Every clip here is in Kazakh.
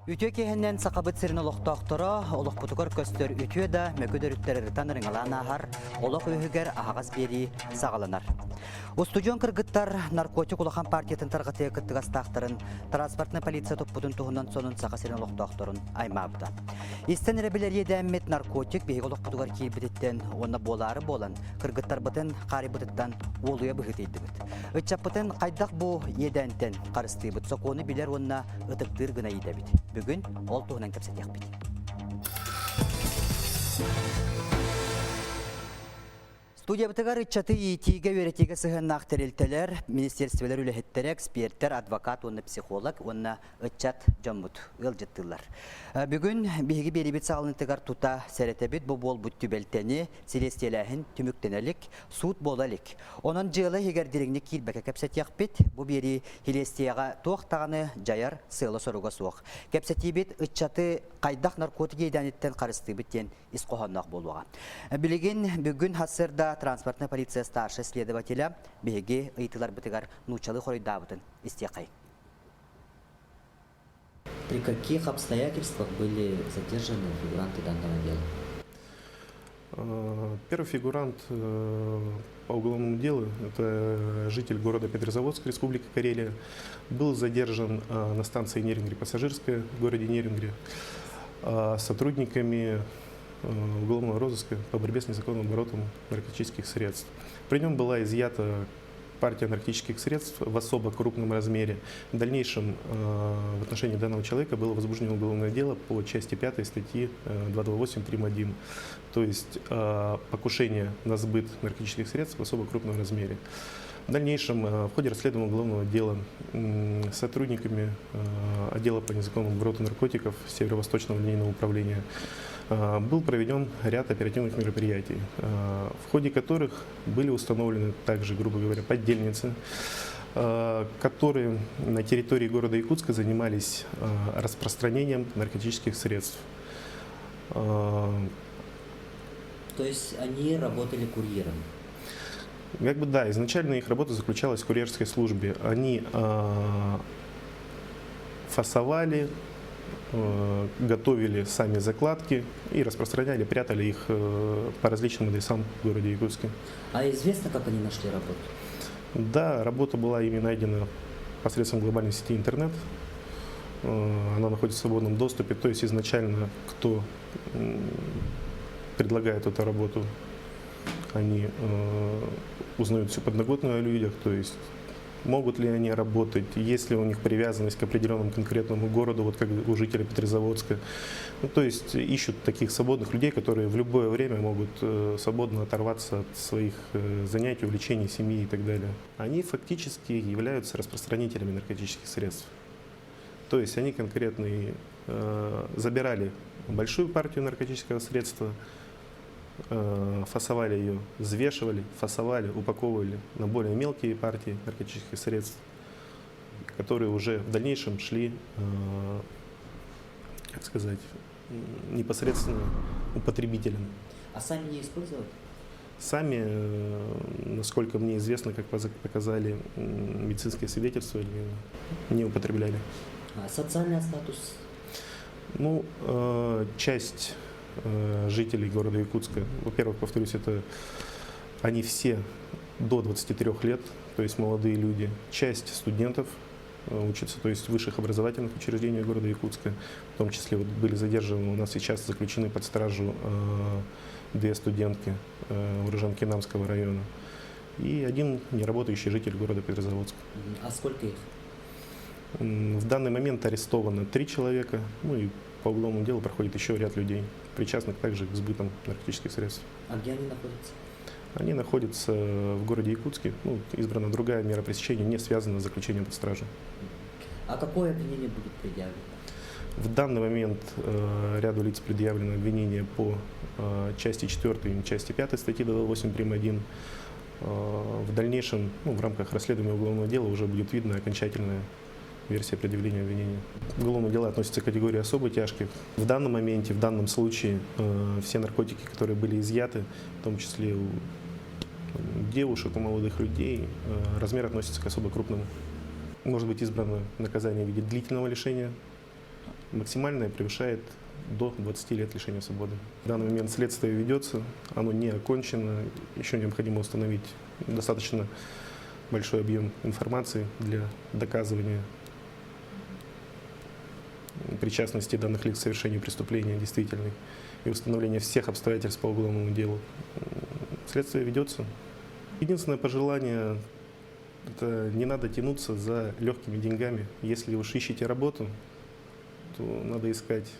Ütü kehenden sakabıt sirin oloqtaqtıra, oloqputukar köstör ütüye da möködörütleri tanırın ahar, oloq öhüger ahağız beri sağalanar. Устудион кыргыттар наркотик улахан партиятын тарғатыя кыттыгастақтарын транспортны полиция топпутун туһунан сонун сақасырын олоқтоқторун аймабыда. Истен эребилер едәммет наркотик бейг олоқпутугар кийлбитеттен онна болары болан кыргыттар бытын қари бытыттан олуя быхытыйдыбыт. Ытчаппытын қайдақ бу едәнтен қарыстыйбыт соқоны билер онна ытыктыр гына идебит. Бүгін ол туһунан кепсетек бит. Студия бітігар үтчаты етиге өретеге сығыннақ тәрелтелер, министерствелер үліхеттері, эксперттер, адвокат, онны психолог, онны үтчат жамбут, ылжыттылар. Бүгін бейгі беребет сағылынтығар тута сәретебет бұл бол бұтты бәлтені, селестеләхін түміктенелік, суд болалік. Onun жылы егер дирегіне кейлбәкі кәпсәтияқ бет, бұл бері хелестияға тоқтағаны жайар сылы соруға соқ. Кәпсәтебет үтчаты қайдақ наркотик едәнеттен қарысты біттен исқоғаннақ болуға. Білеген бүгін хасырда транспортная полиция старший следователя беге ыйтылар бытыгар нучалы хоройдабытын истекай. При каких обстоятельствах были задержаны фигуранты данного дела? Первый фигурант по уголовному делу, это житель города Петрозаводск, Республика Карелия, был задержан на станции Нерингри пассажирская в городе Нерингри сотрудниками уголовного розыска по борьбе с незаконным оборотом наркотических средств. При нем была изъята партия наркотических средств в особо крупном размере. В дальнейшем в отношении данного человека было возбуждено уголовное дело по части 5 статьи 228 прим. 1, то есть покушение на сбыт наркотических средств в особо крупном размере. В дальнейшем в ходе расследования уголовного дела сотрудниками отдела по незаконному обороту наркотиков Северо-Восточного линейного управления был проведен ряд оперативных мероприятий, в ходе которых были установлены также, грубо говоря, поддельницы, которые на территории города Якутска занимались распространением наркотических средств. То есть они работали курьером? Как бы да, изначально их работа заключалась в курьерской службе. Они фасовали, готовили сами закладки и распространяли, прятали их по различным адресам в городе Якутске. А известно, как они нашли работу? Да, работа была ими найдена посредством глобальной сети интернет. Она находится в свободном доступе, то есть изначально, кто предлагает эту работу, они узнают всю подноготную о людях, то есть могут ли они работать, есть ли у них привязанность к определенному конкретному городу, вот как у жителей Петрозаводска. Ну, то есть ищут таких свободных людей, которые в любое время могут свободно оторваться от своих занятий, увлечений, семьи и так далее. Они фактически являются распространителями наркотических средств. То есть они конкретно забирали большую партию наркотического средства, фасовали ее, взвешивали, фасовали, упаковывали на более мелкие партии наркотических средств, которые уже в дальнейшем шли, как сказать, непосредственно употребителям. А сами не использовали? Сами, насколько мне известно, как показали медицинские свидетельства, не употребляли. А социальный статус? Ну, часть жителей города Якутска, во-первых, повторюсь, это они все до 23 лет, то есть молодые люди. Часть студентов учатся, то есть в высших образовательных учреждениях города Якутска, в том числе вот были задержаны, у нас сейчас заключены под стражу 2 студентки уроженки Намского района и 1 неработающий житель города Петрозаводска. А сколько их? В данный момент арестовано 3 человека, ну и по уголовному делу проходит еще ряд людей, причастных также к сбытам наркотических средств. А где они находятся? Они находятся в городе Якутске. Ну, избрана другая мера пресечения, не связана с заключением под стражу. А какое обвинение будет предъявлено? В данный момент ряду лиц предъявлено обвинение по части 4 и части 5 статьи 228 прим. 1. В дальнейшем, в рамках расследования уголовного дела уже будет видно окончательная версия предъявления обвинения. Уголовные дела относятся к категории особо тяжких. В данном моменте, в данном случае, все наркотики, которые были изъяты, в том числе у девушек, у молодых людей, размер относится к особо крупному. Может быть избрано наказание в виде длительного лишения максимальное превышает до 20 лет лишения свободы. В данный момент следствие ведется, оно не окончено, еще необходимо установить достаточно большой объем информации для доказывания причастности данных лиц к совершению преступления действительной и установления всех обстоятельств по уголовному делу. Следствие ведется. Единственное пожелание – это не надо тянуться за легкими деньгами. Если уж ищете работу, то надо искать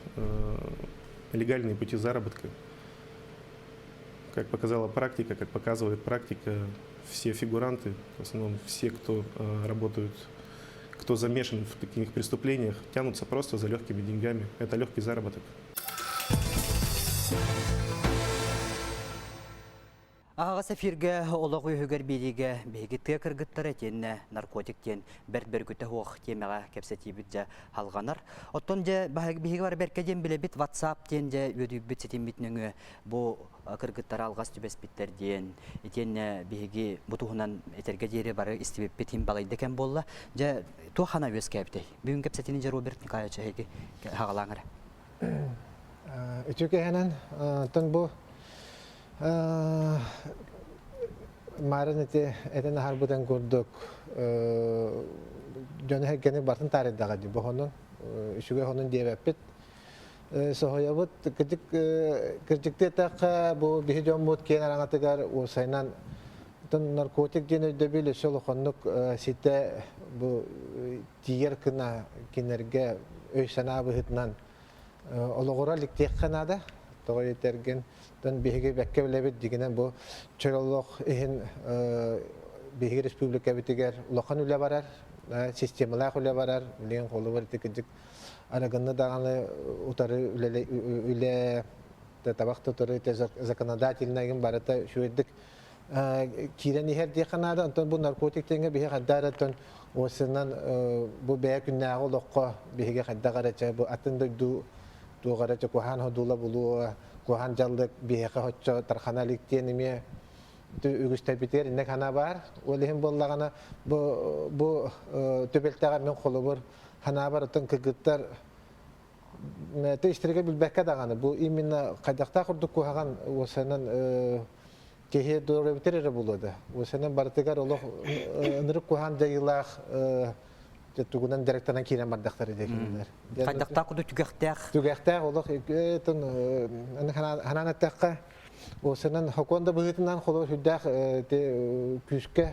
легальные пути заработка. Как показала практика, как показывает практика, все фигуранты, в основном все, кто работают, кто замешан в таких преступлениях, тянутся просто за легкими деньгами. Это легкий заработок. Ағас эфирге олық үйігер береге бейгітті кіргіттірі тенне наркотиктен бәрт-бәргіті хоқ темеға кәпсетейбіт жа халғанар. Оттон жа бейгі бар бәркеден біле біт WhatsApp тен жа өдейбіт сетен бітніңі бұ кіргіттар алғас түбәс біттерден етен бейгі бұтуғынан етерге дері бары істебіп бітін балайды кән болла жа туғана өз кәптей. Бүгін кәпсетені жа Роберт Николаевича хеге хағалаңыр. Үтіке әнен тұн бұ Марын әтен харбудан көрдік. Жөні әкені бартын тариддаға ди. Бұхонын, үшіге хонын дейбәппет. Соғыябыт, кірдікті әтәққа бұл бігі жон бұд кейін араңатығар осайнан наркотик ден өйді білі сол ұқынлық сеті бұл тиер кіна кенерге өйсана бұғытынан олығыра ліктек қанады. Тоғыр етерген биһиги бәккә беләбит дигәнән бу чороллык иһин биһиги республика битигәр улахан үлә барар, системалар үлә барар, дигән колы бар тикәҗик арагынны даганы утары үлә табакта туры законодательныйын барата шуйдык кирен иһер дигәнәдә антон бу наркотик теңгә биһи хаддаратын осыннан бу бәя күннәгә локка биһиги хаддагарача бу атында туғарача кухан ходула булу кухан жалдык биһиге хоччо тарханаликтен эме үгүстә битер инде хана бар олехин боллагана бу төбелтәгә мен колы бар хана бар тын кыгыттар мәте истерге билбәккә даганы бу именно кайдакта курдук куган осанан кеһе дөрә битере булды осанан бартыгар олох нырык кухан жайылах Тугунан директордан кирен бардактар дегендер. Кайдакта куду түгәхтәк. Түгәхтәк олох тон хананаттакка осынын хоконда быгытынан холор хүддәк күскә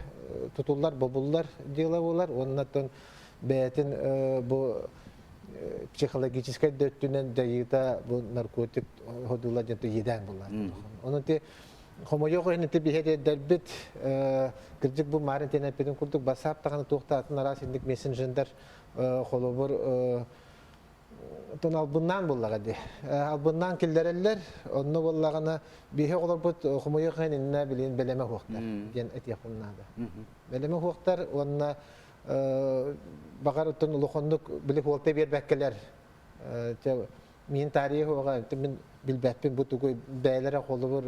тутуллар бабуллар дела булар. Оннан бәтин бу психологический дөттүнен дәйта бу наркотик ходулар җанты едән булар. Онын те Хомойок энете биһеде дәлбит кирдик бу марын тенепеден курдук басап таганы токтатын арас индик мессенджерлер холобор тон албыннан буллага ди. Албыннан килдерелер, онны буллагана биһе олорбут хомойок эненне билен белеме хоктар. Ген эт якыннада. Белеме хоктар онна багар тон улохондук билеп олте бербеккелер. Мен тарихи оға билбәппен бұтуғы бәйлері қолы бұр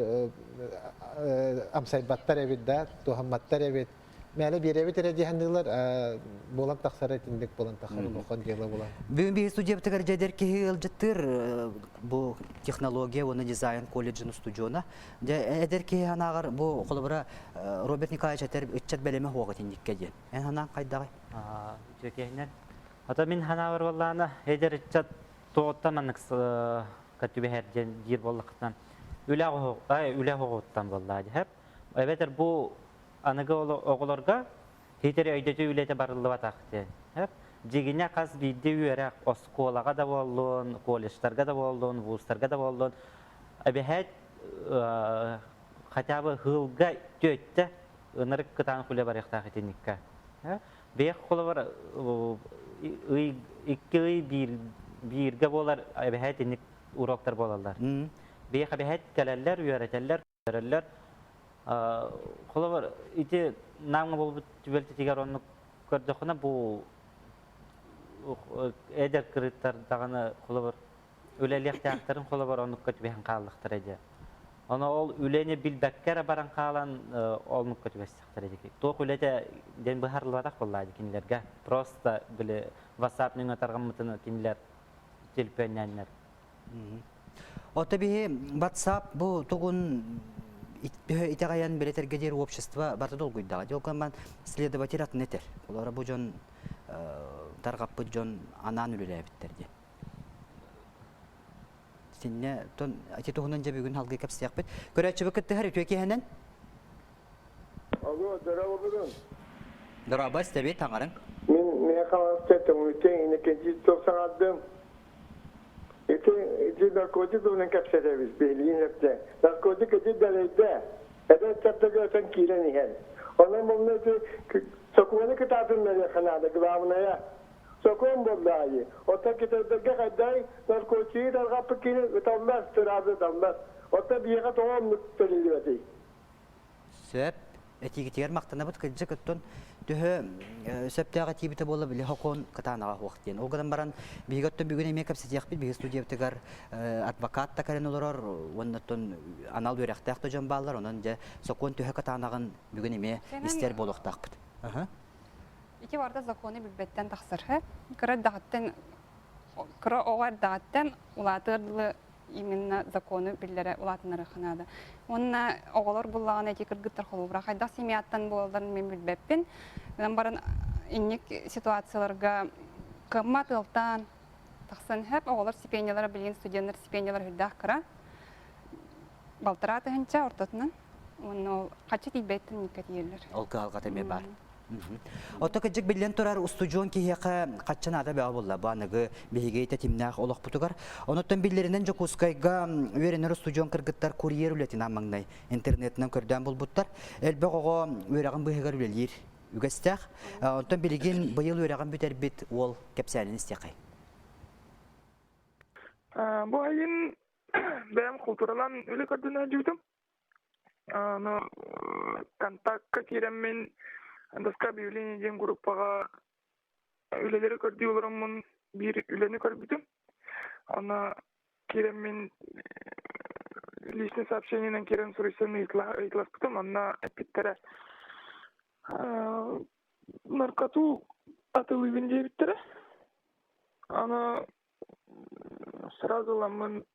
амсайбаттар әбет да, тухамматтар әбет. Мәлі бір әбет әрәді хандығылар, болан тақсары әтіндік болан тақсары бұқан делі болан. Бүгін бейі студия бітігер жәдер кеге ғылжыттыр бұл технология, оны дизайн колледжінің студиона. Әдер кеге анағыр бұл қолы бұра Роберт Николаевич әтер үтчат бәлеме хоғы тендікке ден. Ән ханан қайдағай? Жөкейінен. Ата мен ханағыр болағына әдер үтчат тоғыттаманық кәтүбе әрден дир болықытан үлі хоғыттан болады. Әбетер бұл анығы оғыларға хейтері өйдеті үлеті барылы батақты. Жегіне қаз бейді үйерек осколаға да болуын, колледжтарға да болуын, вузтарға да болуын. Әбет қатабы ғылға төтті ұнырық күтан құлы бар еқтағы тенікке. Бейік құлы бар екі үй бирге болар әбет тенік уроктар болалар. Бейік әбет кәләлер, үйеретелер, көрелер. Құлы бар, ити наңы болу түбелті тегер оны көрдіқына бұл әдер кіріттар дағаны құлы бар өлелек тәқтірін құлы бар оны көтібен қалықтыр әде. Оны ол өлені білбәккері баран қалан олны көтібен сақтыр әде. Тоқ өлеті ден бұхарлы батақ болады кенілерге. Просто білі WhatsApp-нің атарған мұтыны кенілер телпенненнер. Ота биһи WhatsApp бу тугун итагаян билетергедер общество барды долгуйдага. Жолкан следователь атнетер. Олар бу жон таргаппы жон анан үлелебиттерди. Синне тон ати тугунан же бүгүн халгы кепсияк бит. Көрөчү бекетти хар үтөки хенен. Алло, здорово, бүгін. Дорабас тебе таңарың. Мен қаластеттім, өтен екінші тоқсан адым. Ете наркотик оның кәпсетеміз, бейлейін өпте. Наркотик өте дәлейді. Әді тәптігі өтен кейлен еген. Оның мұны соқуаны күтатын мәне қанады, ғыламынaya. Соқуын болды айы. Ота кетердерге қайдай наркотигі дарғапы кейлен өталмас, тұразы далмас. Ота бейға тоғын мүттелі өтей. Сөп этигитер мактана бут кыджы көттөн төһө сөптәгә тибите болы биле хокон кытанага вакыттен. Олгадан баран бигөттөн бүгүн эме капсет якпит биге студиябытыгар адвокат та карен олорор, оннотон анал берәктәк тожан баллар, онан же сокон төһө кытанагын бүгүн эме истер болохтакпыт. Ики барда законы билбеттен тахсырхы. Кыра дагаттен кыра огар дагаттен улатырлы именно законы биллере улатынары ханада. Онна оголор буллаган эти кыргыттар холубра хайда семьяттан болдарын мен билбеппин. Мен барын инник ситуацияларга кымматылтан тахсан хеп оголор стипендиялары билген студенттер стипендиялар хүрдах кыра. Балтыраты ханча ортотунан. Онно качы тибеттен никатиерлер. Олка алга теме бар. Отто кыжык билен турар устужон кияка каччан ада баа болла баныгы бегейте тимнах олох путугар. Оноттон биллеринен жокускайга веренер устужон кыргыттар курьер үлетин аммаңнай интернетнен көрдөн болбуттар. Элбегого өрагын быгар үлелир. Үгестах. Онтон билеген быйыл өрагын бүтер бит ол кепсәнен истекай. Бу айын бәм культуралан үле көрдүнө жүрдүм. Но контакт киреммен доска объявление ден группага үлелери көрдү олоромун бир үлени көрбүтүм. Ана киреммен личный сообщениенен кирен сурисен ыйтласпытым. Ана эпиттере наркоту атылыгын дебиттере. Ана сразу ламын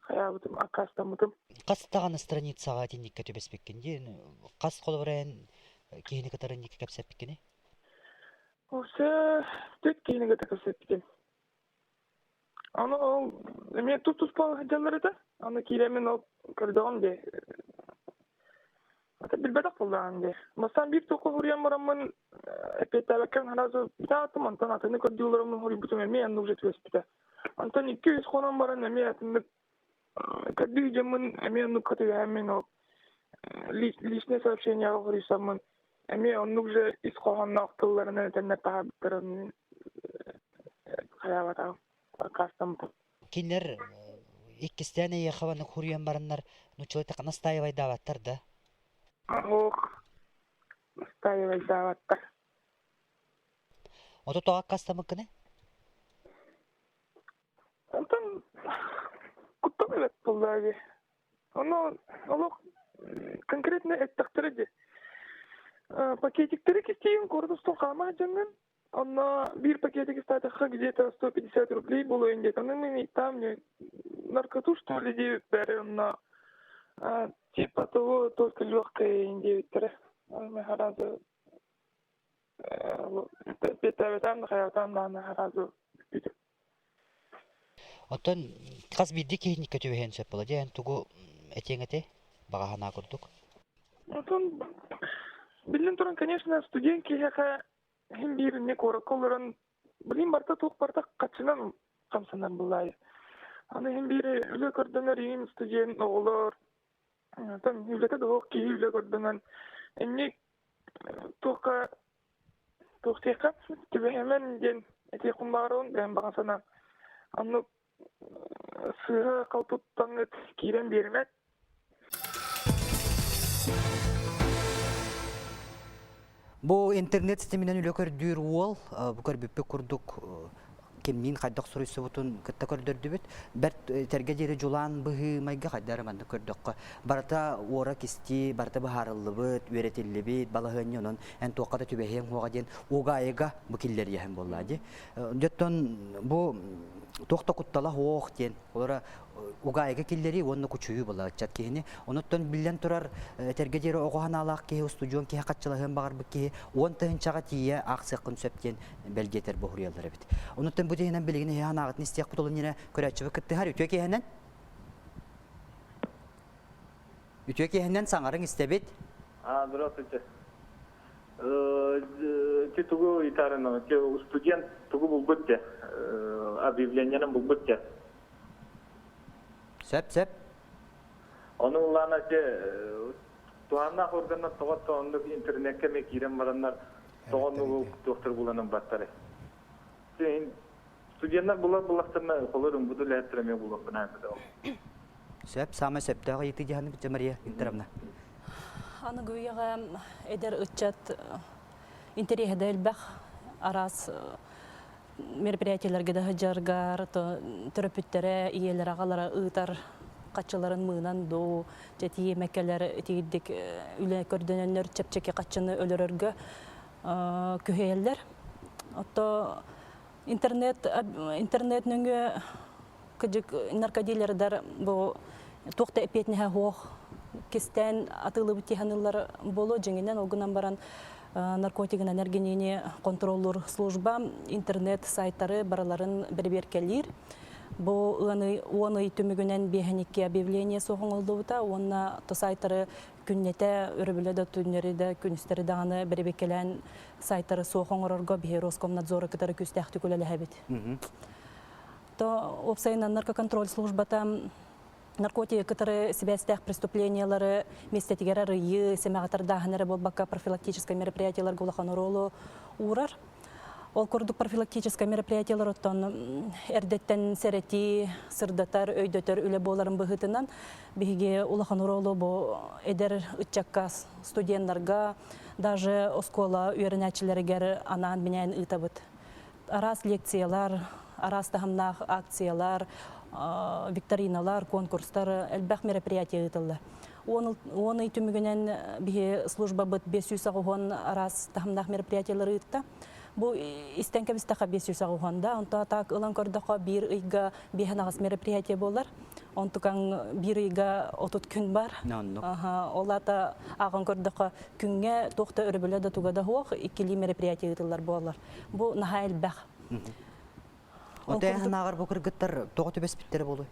хаябытым, акастамытым. Кастаган страницага тинникке төбеспеккенде кас колбырен кейini катарын нике кепсеп биккене. Осе тек кейini кепсеп биккен. Аны мен туспал хәҗәләре дә, аны киремен алып кырдаган ди. Ата билбәдәк булган ди. Масан бир току хурьян марамын эпетәбәкән харазы татым антан атыны көрдүлөрөм хури бутым мен аны уже төспитә. Антан 200 хонам баран мен атны кырды җамын мен катыга мен личное сообщение хурисамын. Эми он уже исходный актылларына интернет табыттырын хаябата кастам. Кинер иккистәне яхаваны хурьян бараннар нучылыта настаивай даваттар да. Ох. Настаивай даваттар. Ото тога кастамы кыны? Антон куттамет булдагы. Оно олох конкретно эттактырды. Пакетиктері кестейін көрді столқама жаңын. Онна бір пакетик статыға где-то 150 рублей болу өндет. Оны мен там наркоту что ли девит бәрі. Онна типа того только легкое индевиттері. Оны харазы бетабетам хаятам да харазы бүйтіп. Отон қас бидді кейінні көтөбеген сөп болады. Ян тугу әтеңете бағахана көрдік. Отон билен туран, конечно, студентки яка хим бир не кораколорун билим барта ток барта качынан камсанан булай. Аны хим бир үле көрдөнөр им студент оголор. Там үлете док ки үле көрдөнөн. Эмне тока токка тебе hemen ден эти кумбарын ben багасана. Аны сыра калпуттан кирен бермет. Бу интернет системинен үлөкөр дүйр уол, букар бүппе курдук кемнин хайдак суруйсы бутун кытта көрдөрдүбүт. Бер терге жери жулан быһы майга хайдарыманды көрдөккө. Барата ора кисти, барата бахарыллыбыт, үеретиллибит, балаһыннын эн тоқата түбеһен хуга ден угаайга бу киллер яһын боллады. Жоттон бу тоқта куттала хоох ден. Олара угаайга киллери онны кучуу болла чат кени. Оноттон билен турар терге жери огоаналак ки студион ки катчылыгын багар бики он тынчага тие аксыкын сөптен белгетер бохуриялар бит. Оноттон бу дегенен билигине янагытны истек бутулун нере көрөчүбү кытты har үтөке хенен. Үтөке хенен саңарың истебит. Здравствуйте. Ти тугу итарено, ти студент тугу бул бутте. Объявлениенин бул бутте. Сеп. Onu ulana ki tuanna organna toğat toğanlık internetke me kiren baranlar toğanlık doktor bulanın battare. Studentler bulaklarına olurum bu da lehtereme bulaklarına. Sep sama sep daha yeti jahanı bitte Maria interamna. Аны гүйәгә эдер үтчат интерьеда элбах арас мероприятиеләргә дә хаҗаргар терапевтләре ияләр агалары ытар качыларын мыйнан до жети мәкәләр тидик үлә көрдөннәр чепчеке качыны өлөрөргө көһәлләр. Ото интернет нөңгө кыжык наркодилердер бу тохта эпетнеһә хох кистен атылы бутиханылар боло жеңинен огунан баран наркотигин энергенини контроллор служба интернет сайттары бараларын берберкелир. Бу оны түмүгүнен бехеникке объявление соғыңылдыбыта, онна то сайттары күннете өрөбүлөдө түннөрүдө күнүстөрү даганы бербекелен сайттары соғыңырорго бе Роскомнадзоры кытары күстәхти күлеле То опсайна наркоконтроль службата наркотики, которые связях преступлениялары, местетигера рыйы, семагатардаханары болбака профилактическое мероприятие гулахану ролу урар. Ол курдук профилактическое мероприятие оттон эрдеттен серети, сырдатар, өйдөтөр үле боларын быхытынан биге улахану ролу бу эдер ытчакка студентларга, даже оскола үйренәчиләргә анан менен ытабыт. Арас лекциялар, арас тахамнах акциялар, викториналар, конкурстар, элбах мероприятие ытылды. Оны түмүгүнен бие служба быт 500 агон арас тахамнах мероприятиялар ытта. Бу истенке бистака 500 агонда, онта так ылан көрдөкө бир ыйга беханагас мероприятие болар. Онтукан бир ыйга 30 күн бар. Олата аган көрдөкө күнгө тохта өрөбөлөдө тугада хок икили мероприятие ытылар болар. Бу наха элбах. Онда ханагар бу кыргыттар тоготу беспиттер болу.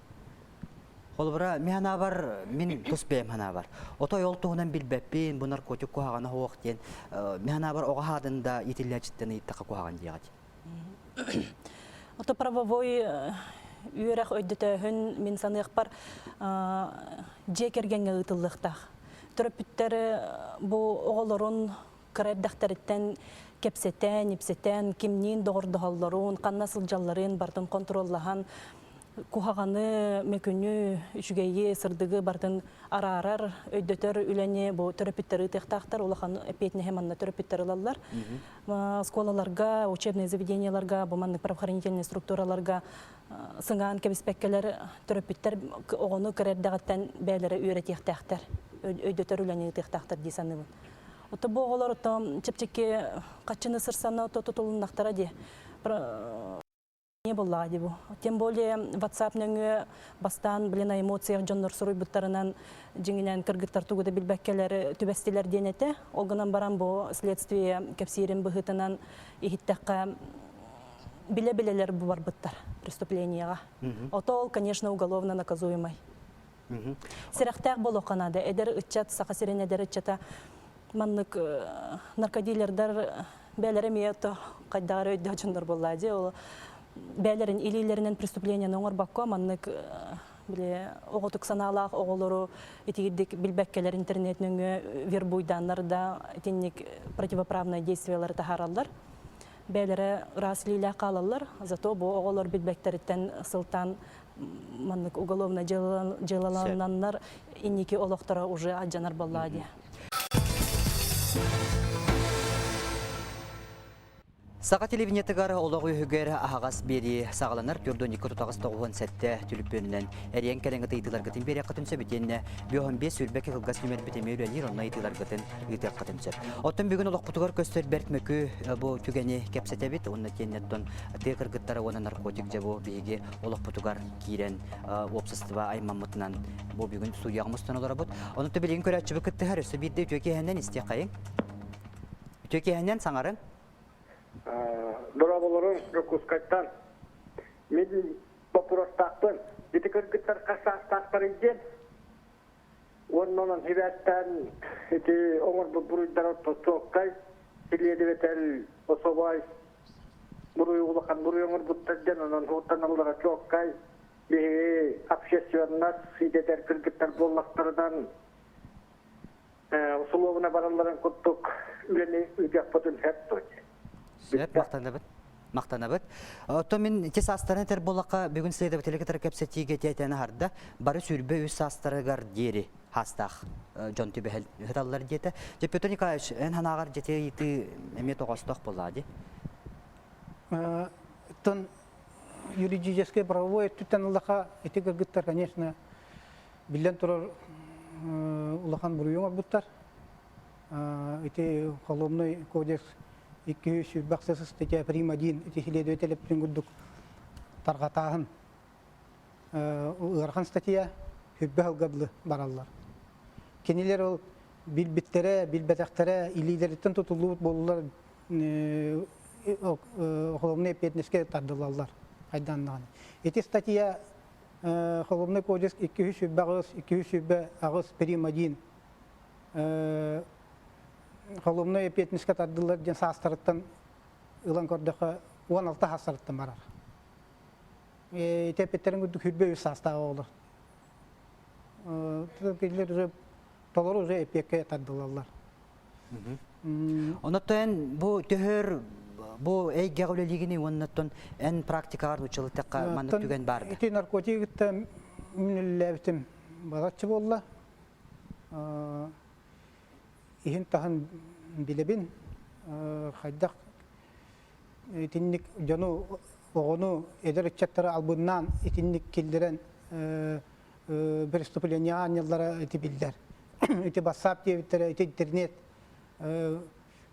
Холбара механа бар, мен туспем хана бар. Ото yol тугунан билбеппин, бу наркотик куагана хок ден. Механа бар ога хадында итилячтен иттака куаган дият. Ото правовой үйрәк өйдөтөһүн мен санык бар жекергенге ытыллыктах. Терапевттер бу оголорун кырайдактарыттан кепсетен, ипсетен, кимнин доғырдығаларын, қанна сылжаларын бартын контроллахан, кухағаны, мекүні, үшігейі, сырдығы бартын арарар, өйдөтөр үлене бұл терапевттері тектақтар, олахан эпетіне хеманна терапевттері лалар. Сколаларға, учебные заведенияларға, бұманны правоохранительные структураларға сыңған кебіспеккелер терапевттер оғыны кірердіғаттан бәлері үйрі тектақтар, өйдөтөр үлене тектақтар дейсаны бұл. Ото боголор то чепчеке качыны сырсана то тутулунактара ди. Не болла ди бу. Тем более WhatsApp нөңө бастан билена эмоция жоннор суруй буттарынан жиңинен кыргыттар тугуда билбеккелер түбестилер денете. Олгынан баран бу следствие кепсирин быхытынан ихиттакка биле-билелер бу бар буттар преступленияга. Ото ол, конечно, уголовно наказуемый. Сирахтак боло канада эдер ытчат сака сирен эдер ытчата маннык наркодилердер бәлері мейетті қайдағары өйді жындар болады. Ол бәлерін илейлерінен преступлениен оңыр баққа маннык оғытық саналақ оғылыру етегедік білбәккелер интернетінің вербуйданларда теннік противоправные действиялар тахаралар. Бәлері раслилі қалалар, зато бұл оғылыр білбәктеріттен сылтан маннык уголовна желалананлар иннеки олықтары уже аджанар болады. Саға телевинетігар олығы үйігер ағас бері сағаланар түрден 2-9 сәтті түліппенінен әрен кәліңгі тыйтылар ғытын бері қытын сөбетенне 5-5 үлбәкі қылғас нүмет бітеме үләлер онна итылар ғытын ұйтық қытын сөп. Оттын бүгін олық бұтығар көстер бәртмөкі бұ түгәне кәпсәті бет, онна теннеттон текір ғыттары оны наркотик жабу бейге олық бұтығар кейрен опсыстыва аймамытынан бұ бүгін студияғымыздан олар бұд. Оны төбелеген көрәтші бұкытты әрі сөбетті үтөкейәнен істе қайын? Үтөкейәнен саңарын? Дұрабылырын рөкускайттан мен бапырастақпын. Беті кіргіттер қасастақпыр еден. Онынан хибәттен оңыр бұруйдар отпастуаққай. Селеді бетел особай бұруй ұлықан бұруй оңыр бұттардан онан хуттан алыға çoğқай. Беге общественнас сидетер кіргіттер боллақтардан ұсылуына бараларын күттік үлені үйгек бұтын хәп тұйды. Сөп, мақтана бұд. То мен тес астарын тер болаққа бүгін сіледі бітелігі тәрі кәпсетіге тәйтәні харды, бары сүрбе өз астарығар дері хастақ жон түбі хеталылар деті. Петр Николаевич, ән ханағар жете еті әмет оғастық болады? Тон юридическое правовое түттен ұлақа этика гыттар, конечно, білден тұрар ұлақан бұруйыңар бұттар. Эти холомный кодекс 200 бақсасы статья прима 1 эти следователи прингудук таргатаһын ырхан статья хүббе алгадлы бараллар. Кенелер ол билбиттере, билбетектере илидерден тутулуут болулар холомный петнеске тардылалар айданнаган. Эти статья холомный кодекс 200 бақс 200 агыс прима 1 Холомный петнеске тардылар ден састырыттан ылан көрдіқі 16 хастырыттан барар. Тепеттерін күдді күрбе өз састағы олар. Келер толар уже эпекке тардылалар. Онаттан бұл төхір бұл әйге ғөлелігіне онаттан ән практикағар ұчылықтаққа маңып түген барды? Эти наркотикітті мүнілі балатшы болла. Ихин тахан билебин хайдак итинник жону огону эдер чаттары албыннан итинник килдерен преступления аняллара эти билдер. Эти басап дебиттер, эти интернет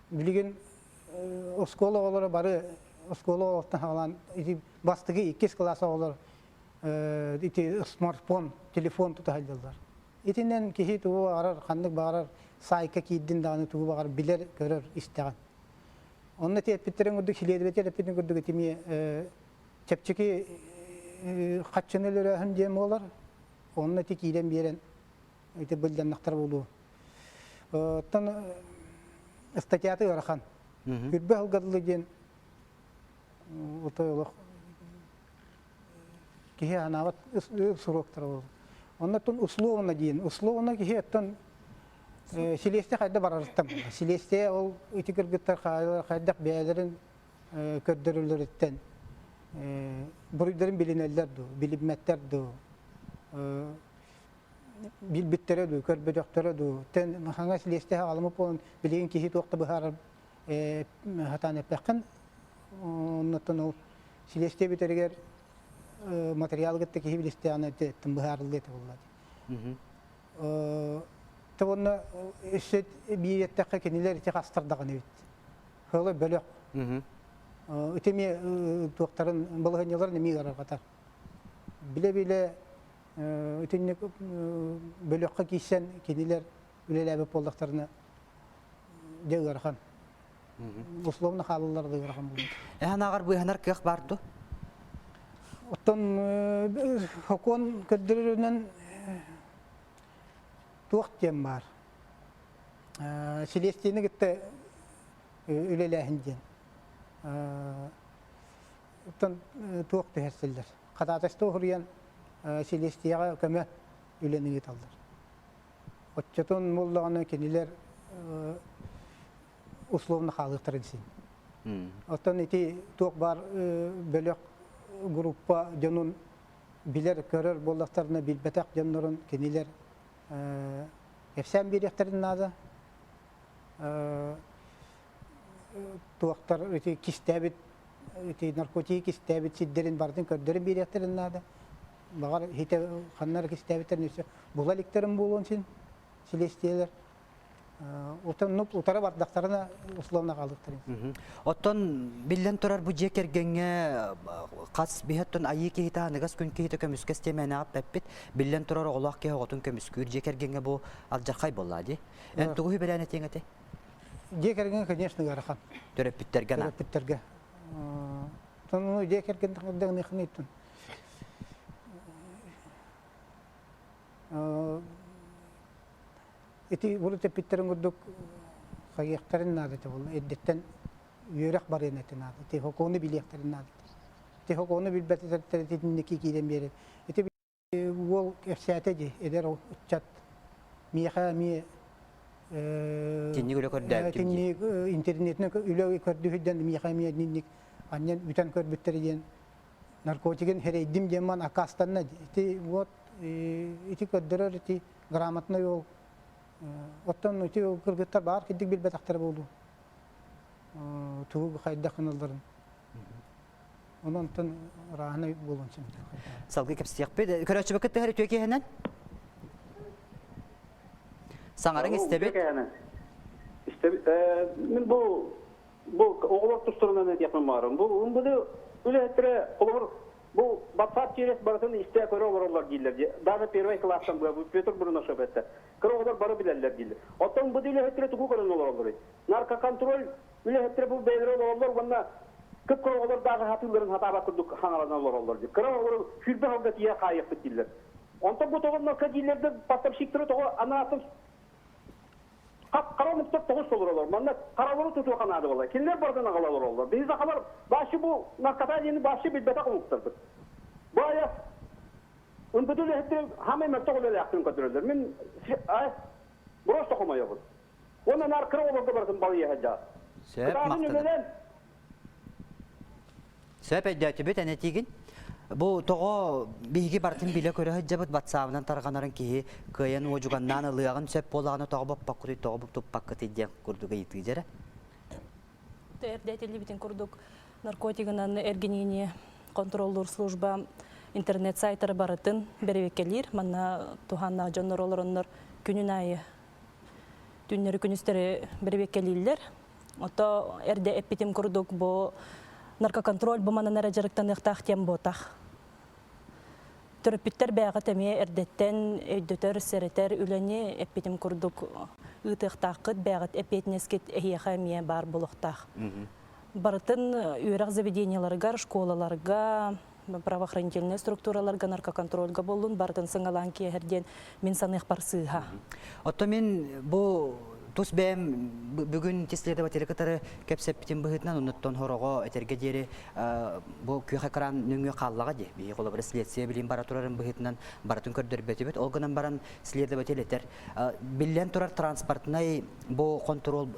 билген оскола олары бары оскола олаттан халан эти бастыгы 2 класса олар эти смартфон, телефон тутахалдылар. Итинен кихи туу арар хандык барар сайка кийдин даны туу багар билер көрөр истеген. Онна тепиттерин гүдүк хиледебете тепитин гүдүк тими чепчеки каччынылары хандем олар. Онна тик илем берен эти билденнактар болуу. Тан статьяты архан. Күрбе алгадылы ден отойлук кихи анават суроктар болду. Оннан условно дейін. Условно кейттен селесте қайда барарыттым. Селесте ол үтікір күттер қайдақ бәлерін көрдірілеріттен. Бұрыдарын білінелер ду, білімметтер ду, білбіттері ду, көрбедектері ду. Тен қаңа селесте алымып олын білеген кейт оқты бұхарып хатан әппәқін. Оннан ол селесте бітергер материал гетте ки билисте аны тем баарыл дете болду. Табонна эшет биетте кенелер ти кастырдаган бит. Хөлө бөлөк. Үтеме доктарын болгонялар неме гарагатар. Биле үтенне бөлөккө кийсен кенелер үлелебе болдуктарына дегерхан. Условно халыларды гараган болду. Анагар бу ханар кых барды? Оттон хокон көддөрүнөн туак тем бар. Селестини гитте үлелехинден. Оттон туак тесселдер. Кадатасты хурян селестияга көмө үлениги талдар. Отчотон моллаганы кенелер условно халыктар дисин. Оттон эти туак бар бөлөк группа жанун билер көрөр боллактарына билбетак жаннарын кенелер эфсен биректерин нада туактар эти кистәбит эти наркотик кистәбит сиддерин бардын көрдөрүн биреттерин нада. Багар хите ханнар кистәбиттер несе. Була лектерин болон син силестелер. Утанып утара бардактарына условно калдыктыр. Оттон биллен турар бу жекергенге кас бихеттон айы кита нагас күн кита көмүскес темена аппет биллен турар олак ке отун көмүскүр жекергенге бу алжакай боллади. Эн тугу белене теңете. Жекерген, конечно, гарахан. Төрөпүттерге на. Төрөпүттерге. Тону жекерген дагы нехнейтин. Эти бурут питтерин гудук хаяктарын надыты бол. Эддеттен үйрек бар енетін ады. Эти хоконы билектерин надыты. Эти хоконы билбеттерин неки киден берет. Эти ол эфсәте же эдер учат миха ми Тинни гөлө көрдө. Тинни интернетне үлө көрдүдөн миха ми нинник аннен бүтән көрбүттерген наркотиген херейдим жеман акастанна. Эти вот эти көддөрөр эти грамотный ол оттон өте кыргыттар бар кидик билбетактар болду. Тугу кайда кыналдырын. Онтон раны болончун. Салгы кепсияк бе көрөчү бекетте хәри төкеһенен. Саңарың истебет. Мен бу оглор тустурунан этепим барым. Бу үлетре олор бу батсат через баратын исте көрө олорлар дилер. Даже первый класстан бу Петр Бруношев этте. Көрөглөр бары билерлер дилер. Оттон бу үлетре тугу көрөн олорлар. Наркоконтроль үлетре бу бейре олорлар гана көп көрөглөр дагы хатыларын хатаба курдук хаңаран олорлар. Көрөглөр күлбе алга тия кайык дилер. Онтон бу тогон кадилерде поставщиктер того анатын Карау муктап тогуз болурлар. Мында караулуу тутуу канады болар. Кимдер бардан агалар болар. Биз акалар башы бу наркотиканы башы билбете кылыптыр. Бая өнбөдүлө хетте хамы мектептер яктын көтөрөлөр. Мен просто комойобуз. Оны наркотикаларды бардым балыя хажа. Сөп мактады. Сөп эдәте бит әне тигин. Бу того биги бартын биле көрө жабыт батсабынан тарганарын ки кыян ожуганнан ылыгын сөп болаганы того баппак кури того туппак кытыден курдуга итижере. Эрдетели битин курдук наркотигынан эргенине контролдор служба интернет сайттары барытын беребекелер. Манна туханна жонноролороннор күнүн айы түннөрү күнүстөрү беребекелилер. Ото эрде эпитим курдук бу наркоконтроль бу манан эрежеректен ыктак тем ботах. Төрөпүттер бәгы тәме эрдеттен өйдөтөр серетер үләне эпитим курдук ытыктакыт бәгыт эпетнескет эхиахамия бар булуктак. Барытын үйрәк заведенияларга, школаларга, правоохранительные структураларга наркоконтрольга болун бартын сыңалан киерден мен санык барсыга. Отто мен бу тус бем бүгүн тестledevатель катары кепсептин быгытнан уnuttон хорого этерге дери бу күйхакран нүңгө каллага ди би колобра следствие билим бара турарын быгытнан бартын көрдөрбөтөбөт олгонан баран следователь этер биллен турар транспортнай бу контроль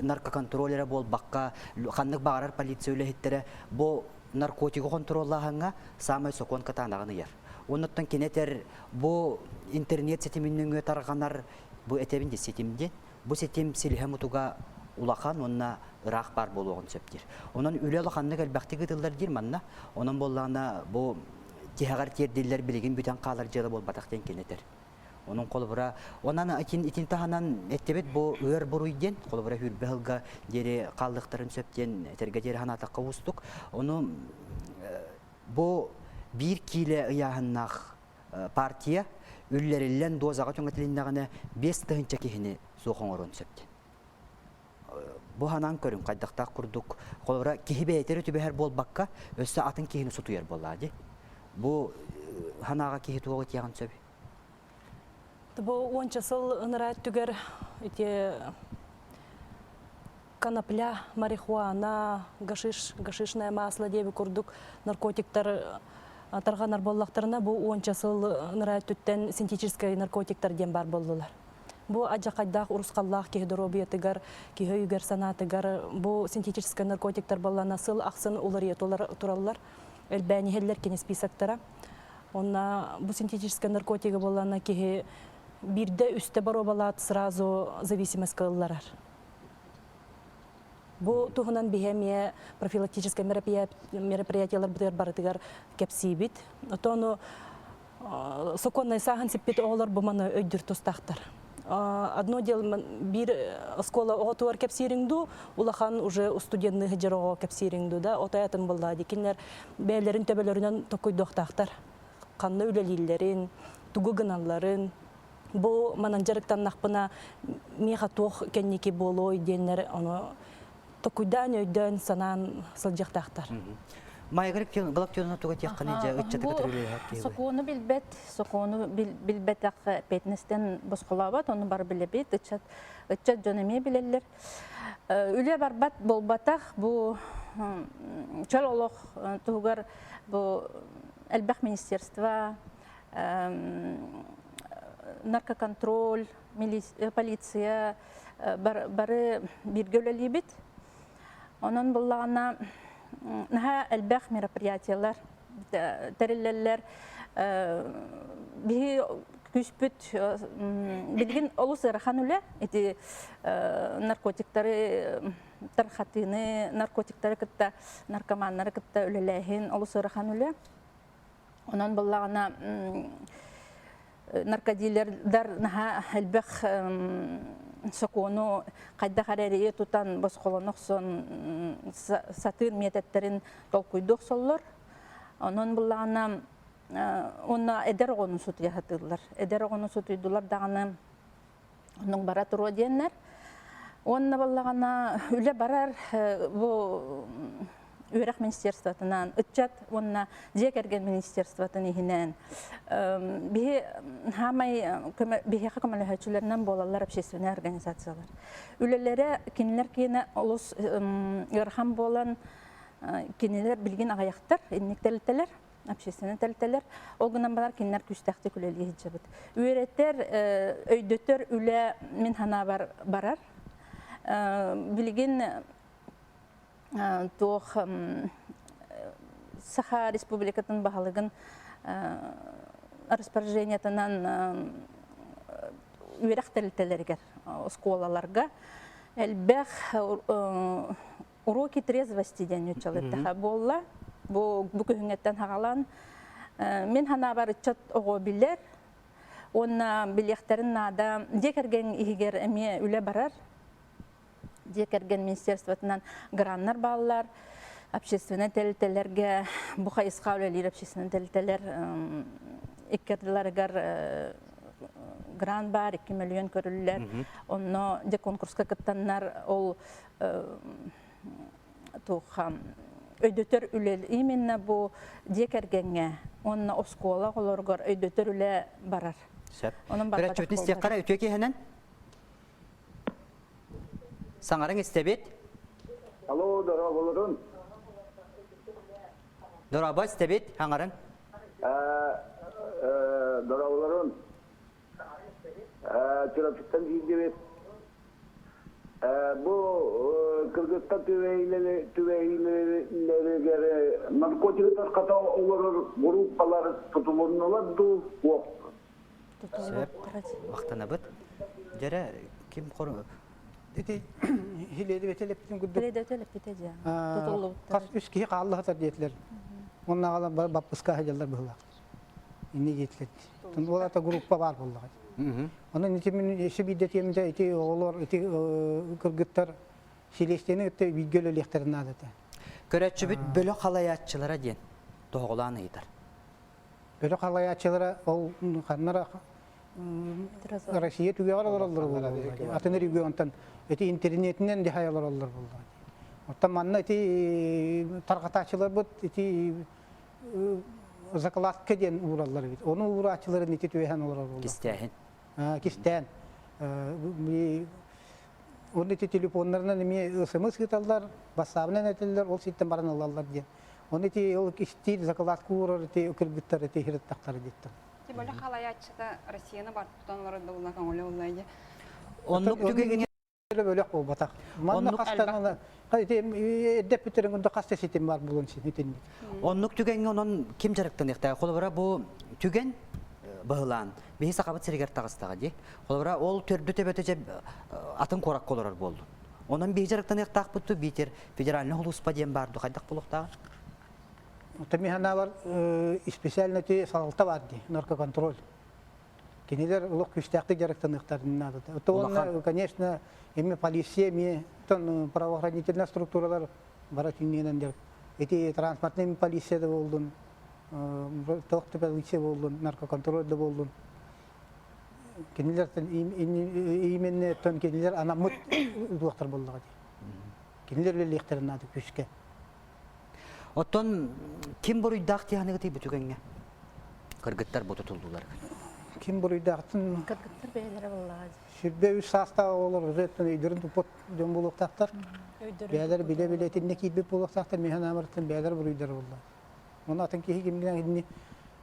наркоконтроллера бол бакка ханнык багарар полиция үлехеттере бу наркотико контроллаганга самый сокон катанаганы яр уnuttон кинетер бу интернет сетимин нүңгө тарганар бу этебин сетимде бу сетим силхемутуга улахан онна ырак бар болгон сөптер. Онан үле улаханны келбакты гыдылдар дир манна. Онан боллана бу тихагар тердиллер билеген бүтән калар жылы болбатактен кенетер. Onun kolubura ondan itin tahanan ettebet bu ör buruydен kolubura hürbehilga deri kaldıkların söpten terge deri hanata kavustuk. Onu bu bir kile ıyahınnak partiya üllerillen dozağa töngetilindağını 5 tığınca kihini soğun orun söpten. Bu hanan körün kaydakta kurduk. Kolubura kihi beyteri tübeher bol bakka össe atın kihini su tuyar bolladı. Bu hanağa kihi tuğu yağın söpü. Bu 10 yıl ınırat tüger kanapля, marihuana, гашишное масло деби курдук наркотиктар тарганар боллактарына bu 10 yıl ынырат түттен синтетический наркотиктар дем бар болдулар. Bu ажакайдак урускаллах кехдоробиятыгар, кехөйгер санатыгар bu синтетический наркотиктар боллана сыл аксын улар тураллар. Элбәнихелләр кене списоктара. Онна bu синтетический наркотиги боллана кехе бирде үсте бар обалат сразу зависимость кылларар. Бу туһунан биһемие профилактическое мероприятиялар бутер барытыгар кепсибит. Отону соконный сахан сиппит оғылар буманы өйдір тостақтар. Одно дело, бир школа оғатуар кепсириңду, улахан уже студентны хыжырығы кепсириңду, да, отаятын болла. Декенлер бәлерін төбелерінен токойдоқтақтар. Қанны үлелилерін, тугу гыналларын. Бу мананжарыктан нақпына меха тоқ кеннеки болой денлер, токойдан өйден санан сылжақтақтар. Майгырык балактионна туга тякканы жа ытчаты көтөрүлөй. Сокуну билбет ак петнестен босқолабат, оны бар билебет, ытчат жөнеме билелер. Үле барбат болбатах бу чал олох тугар бу элбах министерства, наркоконтроль, полиция бары биргөлелибит. Онон буллагана наха элбах мероприятиялар, тереллер, бихи күспүт билген олус ырахан үле, эти наркотиктары, тархатыны, наркотиктары кытта, наркоманнары кытта үлеләйхин олус ырахан үле. Онан боллағана наркодилердар наха элбах сокону кайда харерие тутан босқолоноксон сатыр мететтерин толкуйдук соллор. Онон буллагана онна эдер огону сутуя хатырлар. Эдер огону сутуйдулар даганы онун бара туру диеннер. Онна буллагана үле барар бу Үйрәк министерствотынан ытчат, онна жекерген министерствотын ихинен. Бихи көмөлөһөчүлөрүнөн болалар общественный организациялар. Үлелері кинилер кийине олус ырхам болан кинилер билген агаяктар, инник телтелер, общественный телтелер. Огунан балар кинилер күстәкти күлелге хиджабыт. Үйреттер, өйдөтөр үле мин хана барар. Билген туох Саха республикатын бахалыгын распоряжениятынан үйрәк телтелергер школаларга элбэх уроки трезвости ден үчалыттаха болла бу күнгеттен хагалан мен хана бар чат ого билер онна билехтерин нада декерген игер эме үле барар декерген министерствотынан граннар баллар, общественный телтелерге бухай искаулелер общественный телтелер иккердиларгар гран бар, 2 миллион көрүллер. Онно де конкурска кыттаннар ол тухам өйдөтөр үлел именно бу декергенге онно оскола олоргор өйдөтөр үле барар. Онун бар. Чөтүн стеккара өтөки хенен Саңарың істебет? Алло, дора болырын. Дора ба істебет, аңарың? Дора болырын. Терапевттен дейдебет. Бұл Кыргызстан түвейлерігері наркотиктер қата олар группалар тұтылуын олады оқ. Вақтана бұд. Жәрі кім қоры? Hilede beteleptin güdük. Hilede beteleptin ya. Tutuldu. Kas üç kişi kaldı hatar diyetler. Onlar kalan bapıska hacalar böyle. İnne diyetler. Onlar da gruppa var bunlar. Onun için eşi biddetiyemde iti oğullar iti kırgıtlar şileştiğini iti bilgölü lehterinin adeti. Köretçü büt böyle halayatçılara diyen doğulan iyidir. Böyle halayatçılara o kanlara Россия түге алалар булды. Атыны регионтан эти интернетинен де хаялар алалар булды. Оттан манна эти таргатачылар бут эти закладка ден ураллар бит. Оны урачыларын эти түген алалар булды. Кистен. Кистен. Оны эти телефоннарынан эме СМС киталар, басабынан этелер, ол ситтен баран алалар ден. Оны эти ол кистир закладка урар эти кыргыттар эти хиреттактар диттен. Böyle halayatçıda Rusya'nın var tutanları da ulaşan öyle olaydı. Onluk tükenin böyle o batak. Manna hastanana. Haydi deputörün günde hasta sistemi var bulun için. Onluk tükenin onun kim jarıktın ixta? Kolbara bu tüken bağlan. Bihi sakabat seriger tağıstağı di. Kolbara ol tördü tebetece atın korak kolorar boldu. Онан бейжарықтан яқтақ бұтты бейтер федеральный холуспа дем барды қайдақ болуқтағы? Тамихана бар специально те салалта барды, наркоконтроль. Кенелер улық күштәқті жарықтанықтарын надо. Это, конечно, именно полиция, правоохранительные структуралар бара түйненен дер. Эти транспортный полиция да болдун, тоқты полиция болдун, наркоконтроль да болдун. Кенелер именно тон кенелер анамыт доктор болдыға де. Кенелер лелехтерін надо күшке. Оттон ким бұруйдақ тияныға тей бүтігенге? Кыргыттар бұты тұлдылар. Ким бұруйдақтың? Кыргыттар бәйлері боллағы. Шүрбе үш састағы олар, үзеттің өйдерін тұпот жөн болуқтақтар. Бәйлер біле-біле тенне кейбеп болуқтақтар, механ амырттың бәйлер бұруйдар боллағы. Оны атын кейі кемген едіне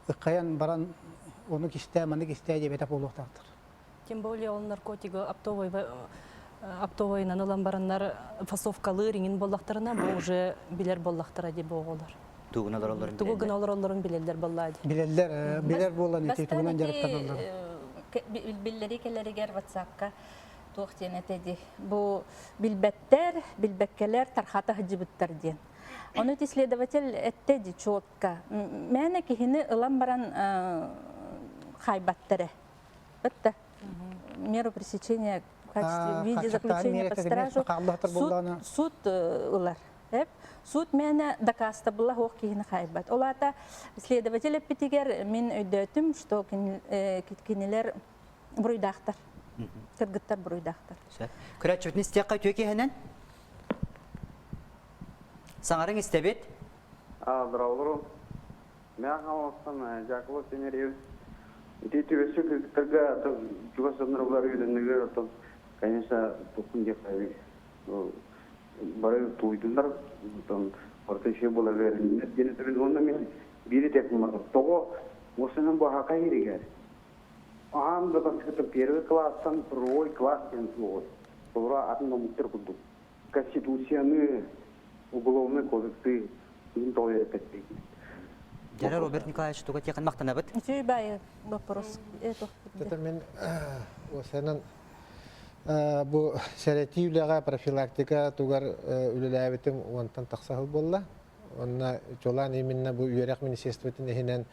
ұққаян баран оны кесте, маны кесте деп етап болуқтақтар. Тем более ол наркотигі аптовойнан олан барандар фасовкалы реңін боллақтарына, бұл уже білер боллақтара деп оғылар. Туғыналар оларын білелер? Туғыналар оларын білелер боллады. Білер болан ете туғынан жарықтан олар. Биллери келеригер WhatsApp-ка туқтен этеди. Бу билбеккелер тархата хыжыбыттар ден. Оны исследователь этеди чотка. Мәне кихини ылан баран хайбаттары. Бітті. Меру пресечения в качестве виде заключения по стражу. Суд ылар. Суд мәне докаста была хоқ кихини хайбат. Олата исследователь эпитигер мен өйдөтім, что кенелер бұруйдақтар. Кыргыттар бұруйдақтар. Күрәтшіптін істеққа төке хәнен? Саңарың істебет? Здраволору. Мен қаластан Жакылы Сенерев. Тетебесі кыргыттарға Югославнарлар үйденігер, конечно, тұқын декайы. Бары туйдындар, орташы болар верілінер. Денетірін онда мен бері текім бар. Тоғы осының бұл хақа ерегер. Ағам да басқыты первый класстан второй класс кен слой. Бұлыра атында мұқтыр құлдық. Конституцияны, уголовный кодексы тоғы етпетпейді. Дәрі Роберт Николаевич туға текін мақтана бұд? Жүйбайы вопрос. Это мен осының bu seretiyülega profilaktika tugar ülelәбетим онтан тақсахыл болла. Онна жолан именно bu үйерек министерствотын ehinen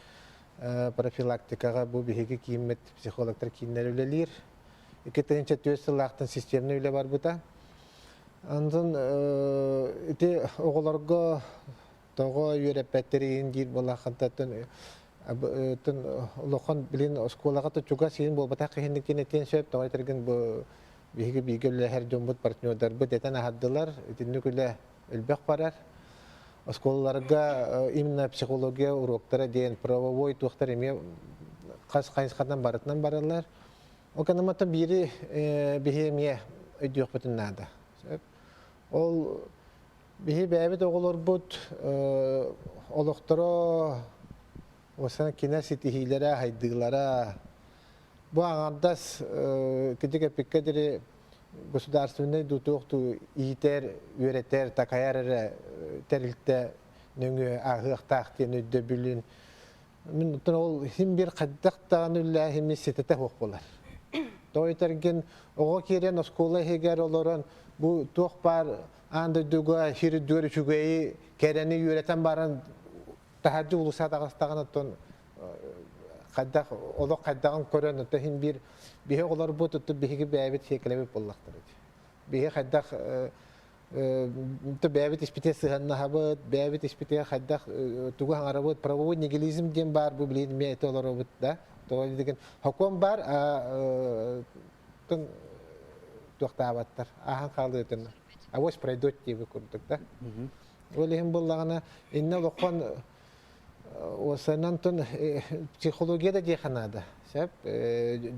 профилактикаға bu бихеге киіммет психологтар киімнер үлелер. 2004 сылақтын системны үле бар бұта. Ондан ите оғыларға тоғы үйереппәттерін дейір болақындатын лоқан білін осколаға тұчуға сейін бол бұта қиындықтен еттен сөп тоғайтырген бұл биһиги бигөлле һәр жомбут партнердар бу детен ахаддылар тиннүкүле элбек барар осколларга именно психология уроктары ден правовой тухтар эме кас кайсыкадан барытынан баралар оканамата бири бихемия өдүк бүтүннада ол бихи бәбит оголор бут олокторо осан кинеситихилера хайдыглара bu ağırdas küçük epikleri государственный дутукту итер üreter takayar terilte nöngü ahıqtaqten ödde bilin min ol him bir qaddaqtan ullahi misete hoq bolar toytergen ogo kiren oskola heger oloran bu toqpar andı duga hiri dörüşügeyi kereni üreten baran tahaddi ulusat ağastağına ton qaddaq olo qaddağın көрөн тахин бир бие олар бу туту биге бәбит хекелеп боллактыр. Бие qaddaq бәбит испитесы ханна хабат бәбит испите qaddaq тугу хаңарабыт правовой нигилизм дем бар бу билин мете олар бут да. Той деген хаком бар тон тоқтабаттар. Ахан калды этен. Авось пройдет дип көрдүк да. Олем боллагана инне лоқан осынан тон психологияда деханада. Сәп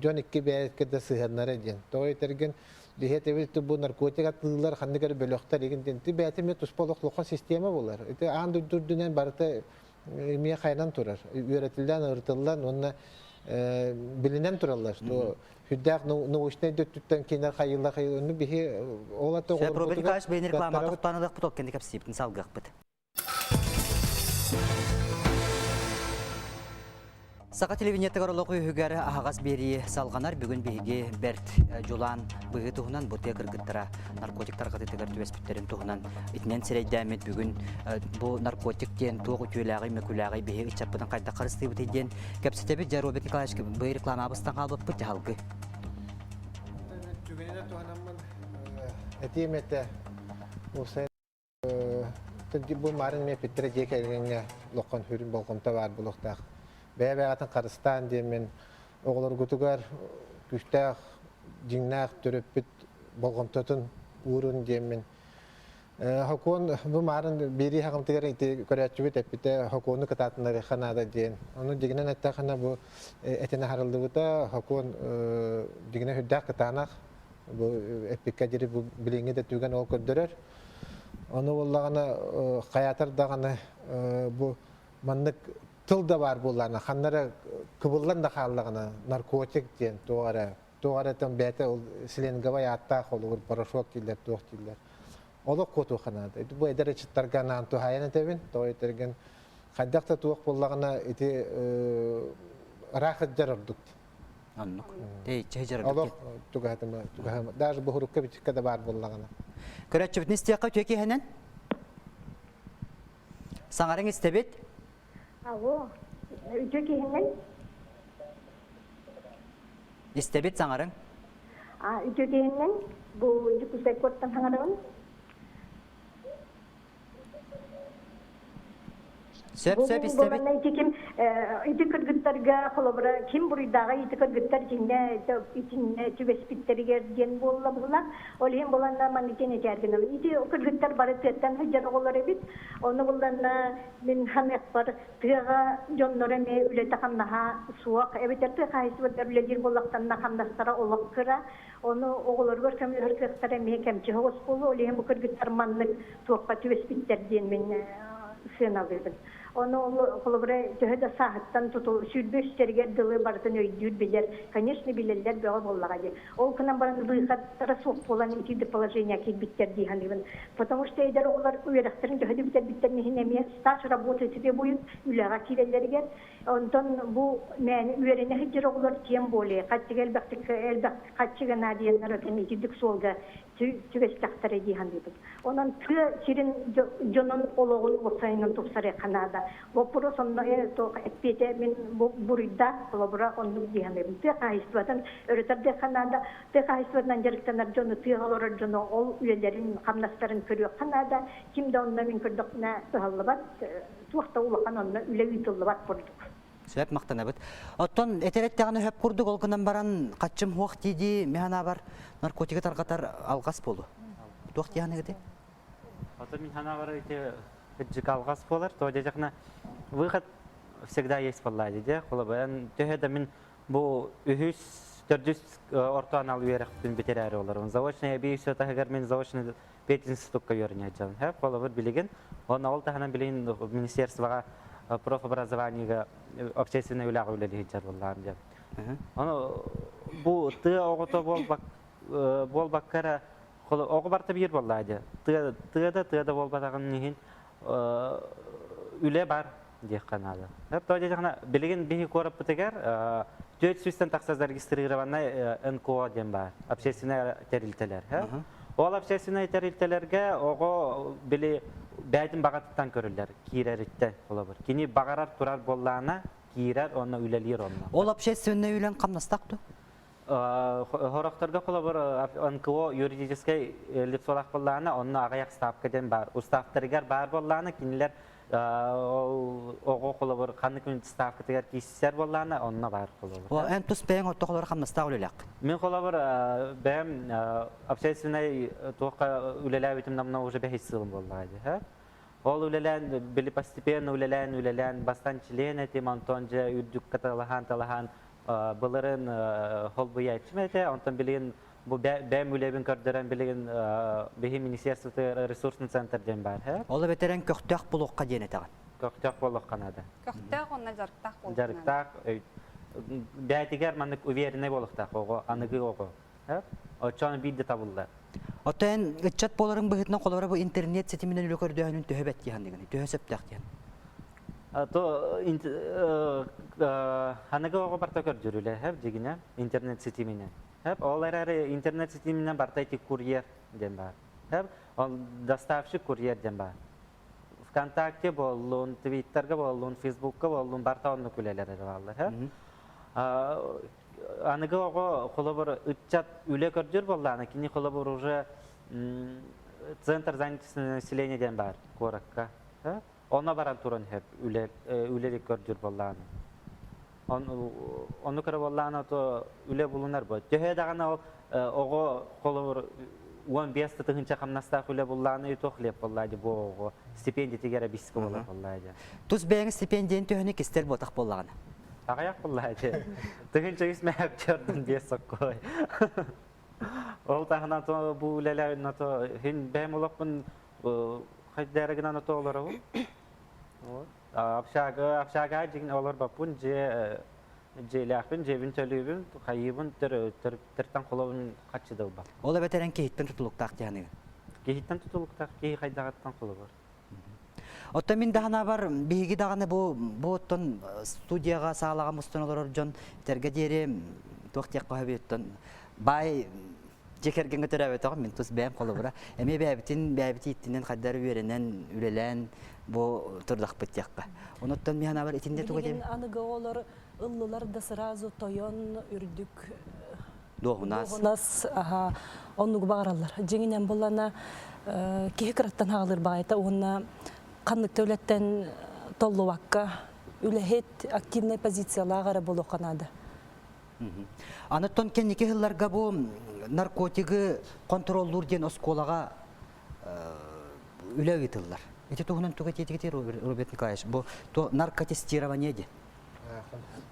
жоныкке бәйткәдә сыһаннары дигән. Той терген бихетебит бу наркотик атлылар ханнигер бөлөктөр дигән ти бәйтеме туспалыклык система булар. Ите анды дүрдүнән барты мия хайнан турар. Үретилдән ыртылдан онна билинен туралар. То хүддәк научный дөттән кинер хайылла хайылны бихи ола тогы. Сәп Роберт Николаевич бәйнер реклама тоқтаныдық бұток кенде кәпсейптін салғақ бұд. Сақа телевинеттігар олық үйігер ағаз бері салғанар бүгін бейге бәрт жолан бұғы тұғынан бұты кіргіттіра наркотиктар қытытығар түвеспіттерін тұғынан итінен сірейдәмет бүгін бұл наркотиктен туғы түйеләғи мәкуләғи бейге үтчаппыдан қайда қарысты бұтыйден кәпсетебет Жаробек Николаевич бұй реклама абыстан қалып бұты халғы. Жүгенеде туғанамын әтеметі осы бұл марын мен петтері жеке әлгенге лоққан хүрін болғымта бар бұлықтақ. Бәйбәғатын Қарыстан деймен оғылар күтігер күштәқ, жиннақ, түріппіт болғымтатын ұрын деймен. Хокон бұл марын бері хақымтығар көрәтшібет әппіті хоконы кытатынлары қанада дейін. Оның дегінен әтті қана бұл әтені харылды бұта хокон дегінен хүддәқ кытанақ әппікке жері біліңе де түген ол көрдірер. Оны олағаны қаятырдағаны бұл маннық тыл да бар болғаны, қаннары күбілден да қалығаны наркотик дейін тоғары тым бәті сіленгавай аттақ олығыр порошок кейлер, тоқ кейлер. Олық көту қанады. Бұл әдері чыттарға нанту хайаны тәбін, тоғы етерген қайдақта туық болғаны еті рақыт жарырдық. Аннық. Чай жарырдық. Олық тұғатымы. Даже бұғырыққа бітікке де бар болғаны. Көрәтші бүтін істеққа төке хәнен? Саңарың істебет? Алло, үйде кейінен? Істебет саңарың? Үйде кейінен? Бұл жүкізек көрттен саңарығын? Сөп істебет? Бұлғаннан кекем үйді күргіттарға қолыбыра кем бұрыдағы үйді күргіттар жинне түбеспіттерігер ден болыла бұла. Ол ең боланна маңнекен етергін олы. Үйді күргіттар бары түйеттен хүджар олар әбет. Оны боланна мен хамек бар тыға жонлары ме үлеті қамнаға суақ. Әбеттер тыға хайсыбыттар үледер болақтанна қамдастара олық кыра. Оны оғылар көркем үркектар әме кәмчі хоғыз болу. Ол ең бұл күргіттар маңнық туаққа түбеспіттер ден мен сына бердім. Оны қолыбыра төхеді сағыттан тұту сүрбөстерге дылы бартын өйдүйір білер. Конечно, білерлер бөғі боллаға де. Ол күнан бараны бұйқаттара соқ болан итиді положения кейбіттер дейхандығын. Потому что әйдер оғылар өйрақтырын төхеді біттер нехін әме стаж работы тебе бойын үліға кейлерлергер. Онтан бұл мәні өйрене хеджер оғылар тем боле. Қатшыға әлбәқ қатшыға надиянлар өтен итидік солға түгестақтар дейхандығын. Онан түйі сирин жонын олығын отсайынан тұпсары қанада. Вопрос он эппете мен бурыйда лобра он дигәнем. Те кайсыбатан өрөтәрдә Канада, те кайсыбатан жарыктанар жоны тыгалар жоны ол үлеләрен камнастарын көрү Канада. Кимдә онда мен көрдүкне тыгаллабат, туакта улакан онда үле үтүллабат бурдук. Сөп мактанабыт. Оттон этереттәгәне хөп курдук ол кынан баран качым хуак диди, механа бар наркотик таргатар алгас болу. Туак дигәнегеде. Ата мен хана бар ите Алгас болар, то дежакна выход всегда есть поллади, де, холобан төхедә мен бу үһүс төрдүс ортан ал уерак бин бетерәре олар. Заочный бейсә тагыр мен заочный петинститутка йөрнә җан. Һәм холобыр билеген, он авыл тахана билен министерствога профобразованиега общественный үләг үләли җар булган дип. Аны бу ты огото болбаккара ого барта бир буллади. Тыда болбатагын нихин үле бар дейх канада. Хәтта дежагына билеген бихи корып битегер, 400 такса зарегистрированный НКО дем бар. Общественный терилтелер, Ол общественный терилтелерге ого били бәйтин багаттан көрүлөр, киреритте болобур. Кини багарар турар боллана, кирер онна үлелер онна. Ол общественный үлен камнастакту? Хорохторга болобур НКО юридический лицолах боллана, онна агаяк ставкаден бар. Уставтыргар бар боллана, кинилер ого болобур канык мен ставкадер кисер боллана, онна бар болобур. О, эн тус бен оттоклор камнаста үлелек. Мен болобур бем общественный тока үлеләбитим намна уже бехисылым боллады, ха? Ол үлелән били постепенно үлелән бастан член этим Антонжа үдүк каталахан буларын холбуя чмете, онтон билин бу бем үлебин көрдөрөн билин бехи министерство ресурсный центр ден бар, ха? Ол бетерен көктөк булукка дене тагын. Көктөк болук канада. Көктөк онна жарыктак болду. Жарыктак бәтигер маннык уверенный болуктак ого, аныгы ого. Ха? Очон бидде табылды. Отен ичат боларын быһытна колора бу интернет сетиминен үлөкөр дөһөнүн төһөбет дигән. Төһөсөп тәхтен. То ханага ого барта көрдүрүле хеп дегине интернет сетимине. Хеп олар интернет сетимине бартайти курьер ден бар. Хеп ол доставщик курьер ден бар. ВКонтакте болун, Твиттерге болун, Фейсбукка болун барта онну күлелер балдар хеп. Аныга ого холобор ытчат үле көрдүр болланы кини холобор уже центр занятости населения ден бар коракка. Ona baran turun hep ülelik gördür bollan. Onu kara bollan to üle bulunar bu. Cehe dağına oğo kolur 15 tığınca kamnasta üle bollanı yutoqlep bolladı bu oğo stipendiya tigere biski bolar bolladı. Tuz beğen stipendiyen tühünük ister botaq bollağına. Ağayak bolladı. Tığınca ismeyip gördün diye sokkoy. Ol tağına to bu üleler nato hin behem olaqın Haydaraginan oto olar o. Apşaga jigin olar bapun je laqın jevin tölübün hayibun tertan qolabın qaçıdı ba. Ola beteren kehitten tutuluqtaq yani. Kehitten tutuluqtaq kehi haydaqattan qolu var. Otta min dahana var bihigi dağını bu otton studiyaga sağlağa mustanolor jon terge deri toqtiq qahabetton bay Cekergen götürüyor tamam mı? Tuz beğen kolu bura. Emi beğebitin ittinden kadar üyerenen ülelen bu turdak bitecekka. Onuttan bir hana var itinde tuğ edeyim. Anıga olur ıllılar da sırazı toyon ürdük. Doğunas. Aha onu bağırırlar. Cenginen bulana kihikrattan ağılır bayta ona kanlık devletten tollu vakka ülehet aktivne pozisiyalara bulu kanadı. Anıtton kendiki yıllarga bu narkotigi kontrollur diyen oskolaga üle gittiler. Eti tohunan tuğatiyeti Robert Nikolaevich. Bu narkotestirovaniydi.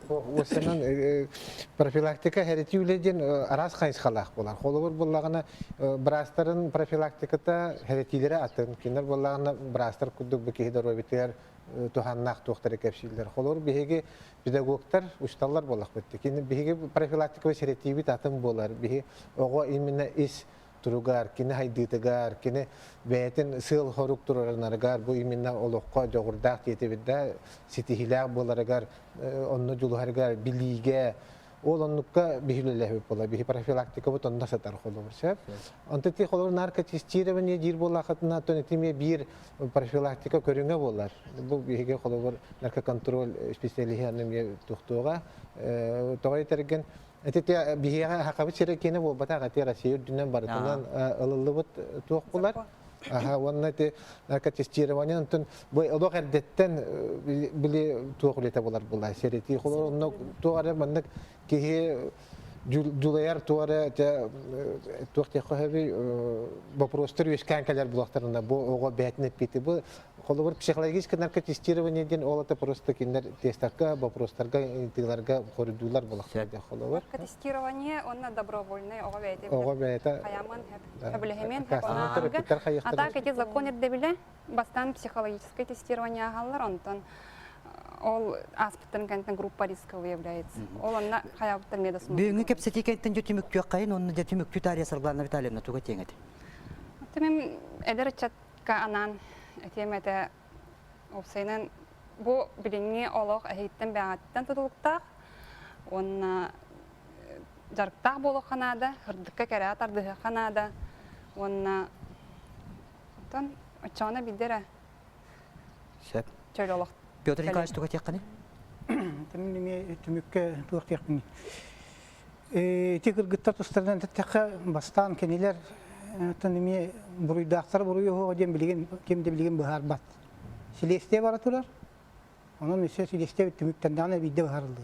O senin profilaktika heriti üleden aras kayıs kalak bolar. Kolubur bollağına brastarın profilaktikata heritilere atın. Kinder bollağına brastar kudduk bu kihide Robertler tuhannak doktor ekepşiller. Kolubur bihegi pedagoglar, ustallar bollak bitti. Kinder bihegi profilaktika ve heritivi atın bolar. Bihi oğo ilmine is turugar, kini hayditıgar, kini beyetin sığıl horuk turarınar, bu iminna oluqqa joğurdaq yetibidde sitihilaq bolarıgar, onu juluhargar, bilige, onlukka bihilelehip bolar, bihi profilaktika bu tonda satar kolumur. Antati kolumur narkotestirova ne jir bollaqatına tonetime bir profilaktika körünge bolar. Bu bihige kolumur narko kontrol spesialihiyanım tuxtuğa, toğay tergen Etete bihiye hakabı çirekene bu bata gatera seyir dünden barıtından ılılıbıt tuğkular. Aha wannan te narkotestirovanı antın bu odoq erdetten bile tuğkulete bolar bulay sereti xolor onu tuğara mandak ki Julayar tuğara te tuğte qahabi вопрос kankalar bulaqtarında bu oğa betnet biti bu Холовар психологическое наркотестированиеден ол это просто киндер тестарга, вопростарга, интегралга коридулар булакта холовар. Наркотестирование онна добровольное оговете. Оговете. Хаяман хаблехемен хапанага. А так эти законы дебиле бастан психологическое тестирование галлар онтон. Ол аспыттан кентен группа риска выявляется. Ол онна хаяптан медосму. Бүгүнкү кепсети кенттен жөтүмүк кайын, оны жөтүмүктү тария саргларына Виталиевна туга теңет. Темем эдерчатка анан Темете Овсейнен bu bilingi olaq ehitten bäğatten tutuluqtaq. Onna jarqtaq bolu xanada, hırdıkka kere atardığı xanada. Onna ton açana bildere. Şep. Çöl olaq. Piotr Nikolaevich tuga teqqani? Temime tümükke tuaq teqqani. Tekir gittar tustardan teqqa bastan keniler tanımı buruydaqtar buruyu ho dem bilgen kimde bilgen bahar bat. Sileste baratular. Onun mesela sileste tümükten dana bidde baharıldı.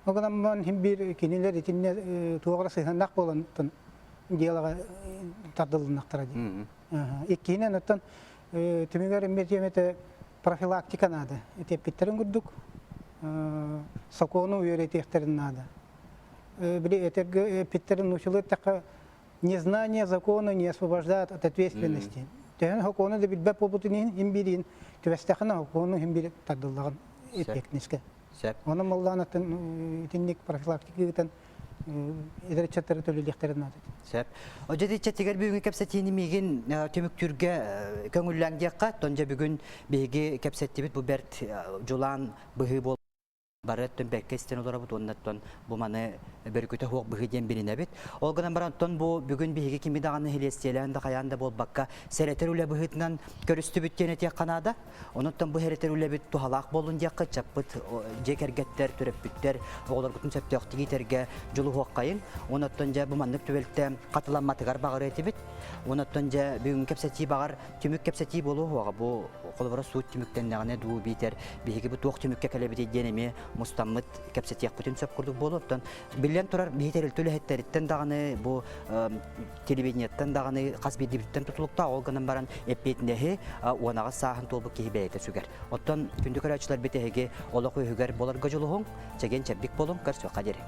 O kadar man hem bir keniler etinne tuğra sığındak bolan diyalara tadılınaqtara di. İkkine natan tümüger emniyete profilaktika nada. Ete pitterin gudduk. Sakonu öğreteceklerin nada. Bile ete pitterin uçulu taka Незнание закона не освобождает от ответственности. Тehen законы да билбеп опытын имбирин, төвестахана законы имбир тадыллаган эпекниске. Оны молланатын тинник профилактикадан эдерчаттары төлөлехтерин атат. Сәп. Ожеди чатигер бүгүн кепсетини мигин төмүктүргө көңүлләңдиякка тонжа бүгүн беги кепсеттибит бу берт жулан быгы бол бары төмбеккестен олар бут оннаттан бу маны беркөтө хок быгыден бирине бит. Олган барантон бу бүгүн беги кими даганы хелестеләнде каянда болбакка серетер үле быгытынан көрүстү бүттене тек канада. Онуттан бу серетер үле бит тухалак болун дияққа чаппыт жекергеттер төрөппүттер оголор бутун септөктү терге жулу хоккайын. Онуттан жа бу маннык төбөлтө катыламматыгар багыр этибит. Онуттан жа бүгүн кепсети багар түмүк кепсети болуу хога бу колбора суут түмүктен даганы дуу битер беги бу тук түмүккө келебит денеме мустаммыт кепсетиек бүтүн сөп курдук болуптан билен турар бихтерил төлөһеттериттен даганы бу телевидениеттен даганы касбидиттен тутулукта олганан баран эппетинеһи уанага саахан толбу кихибейте сүгер оттон күндү көрөчүлөр битеһиги олокуйгер боларга жолуһуң чеген чеббик болуң көрсө кадери